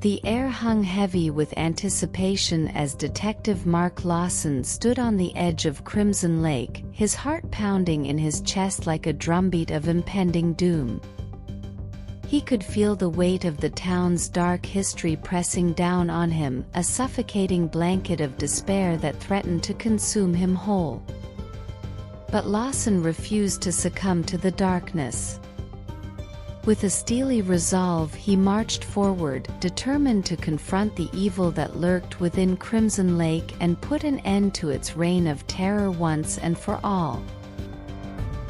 The air hung heavy with anticipation as Detective Mark Lawson stood on the edge of Crimson Lake, his heart pounding in his chest like a drumbeat of impending doom. He could feel the weight of the town's dark history pressing down on him, a suffocating blanket of despair that threatened to consume him whole. But Lawson refused to succumb to the darkness. With a steely resolve, he marched forward, determined to confront the evil that lurked within Crimson Lake and put an end to its reign of terror once and for all.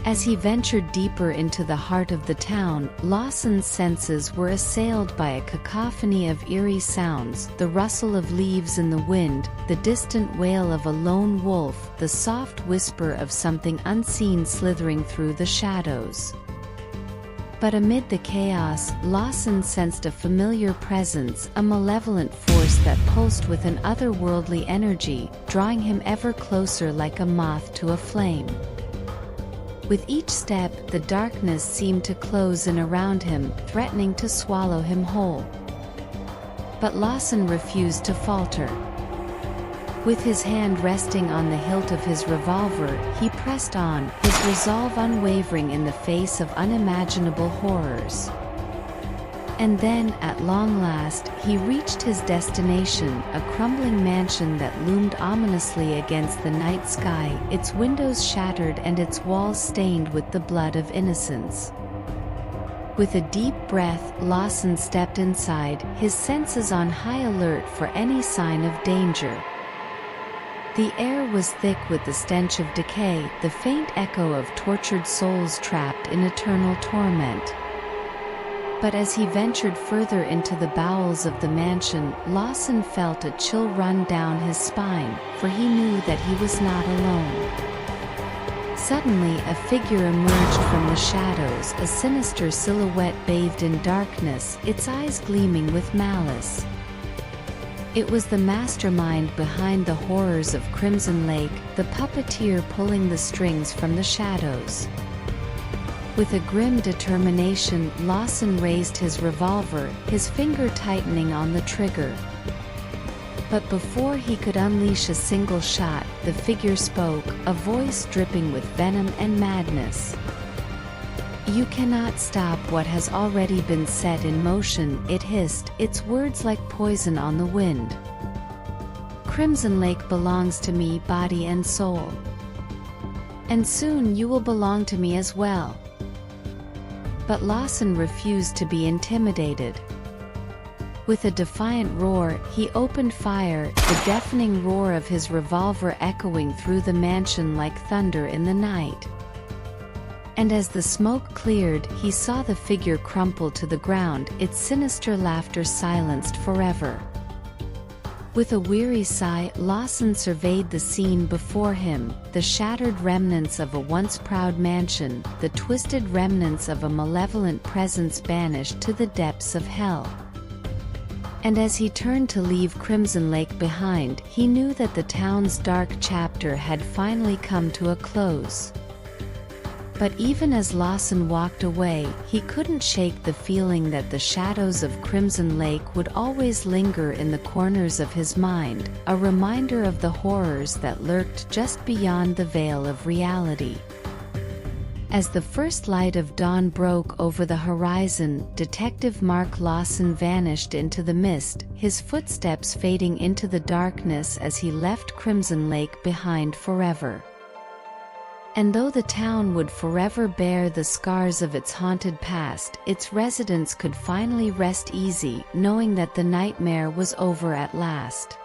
As he ventured deeper into the heart of the town, Lawson's senses were assailed by a cacophony of eerie sounds: the rustle of leaves in the wind, the distant wail of a lone wolf, the soft whisper of something unseen slithering through the shadows. But amid the chaos, Lawson sensed a familiar presence, a malevolent force that pulsed with an otherworldly energy, drawing him ever closer like a moth to a flame. With each step, the darkness seemed to close in around him, threatening to swallow him whole. But Lawson refused to falter. With his hand resting on the hilt of his revolver, he pressed on, his resolve unwavering in the face of unimaginable horrors. And then, at long last, he reached his destination, a crumbling mansion that loomed ominously against the night sky, its windows shattered and its walls stained with the blood of innocents. With a deep breath, Lawson stepped inside, his senses on high alert for any sign of danger. The air was thick with the stench of decay, the faint echo of tortured souls trapped in eternal torment. But as he ventured further into the bowels of the mansion, Lawson felt a chill run down his spine, for he knew that he was not alone. Suddenly a figure emerged from the shadows, a sinister silhouette bathed in darkness, its eyes gleaming with malice. It was the mastermind behind the horrors of Crimson Lake, the puppeteer pulling the strings from the shadows. With a grim determination, Lawson raised his revolver, his finger tightening on the trigger. But before he could unleash a single shot, the figure spoke, a voice dripping with venom and madness. "You cannot stop what has already been set in motion," it hissed, its words like poison on the wind. "Crimson Lake belongs to me, body and soul. And soon you will belong to me as well." But Lawson refused to be intimidated. With a defiant roar, he opened fire, the deafening roar of his revolver echoing through the mansion like thunder in the night. And as the smoke cleared, he saw the figure crumple to the ground, its sinister laughter silenced forever. With a weary sigh, Lawson surveyed the scene before him, the shattered remnants of a once proud mansion, the twisted remnants of a malevolent presence banished to the depths of hell. And as he turned to leave Crimson Lake behind, he knew that the town's dark chapter had finally come to a close. But even as Lawson walked away, he couldn't shake the feeling that the shadows of Crimson Lake would always linger in the corners of his mind, a reminder of the horrors that lurked just beyond the veil of reality. As the first light of dawn broke over the horizon, Detective Mark Lawson vanished into the mist, his footsteps fading into the darkness as he left Crimson Lake behind forever. And though the town would forever bear the scars of its haunted past, its residents could finally rest easy, knowing that the nightmare was over at last.